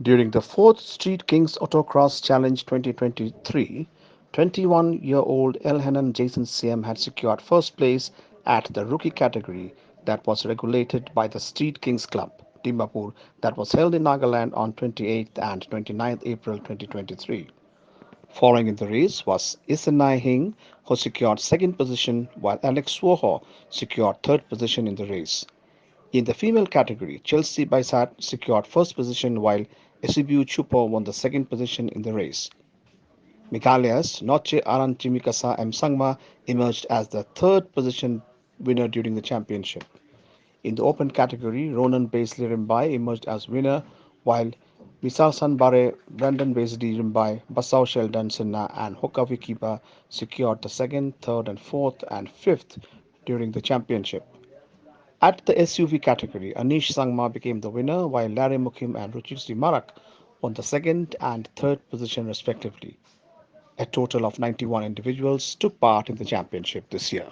During the 4th Street Kings Autocross Challenge 2023, 21-year-old Elhannan Jason Syiem had secured first place at the rookie category that was regulated by the Street Kings Club, Dimapur, that was held in Nagaland on 28th and 29th April 2023. Following in the race was Isynei Hing, who secured second position, while Alex Suoho secured third position in the race. In the female category, Chelsea Bisat secured first position while Esibu Chupo won the second position in the race. Meghalaya's Noche Aran Chimikasa M. Sangma emerged as the third position winner during the championship. In the open category, Ronan Baisley Rimbai emerged as winner, while Misal Sanbare, Brandon Baisdi Rimbai, Basau Sheldon Sinna, and Hokavi Kiba secured the second, third, and fourth and fifth during the championship. At the SUV category, Anish Sangma became the winner, while Larry Mukim and Ruchisi Marak won the second and third position respectively. A total of 91 individuals took part in the championship this year.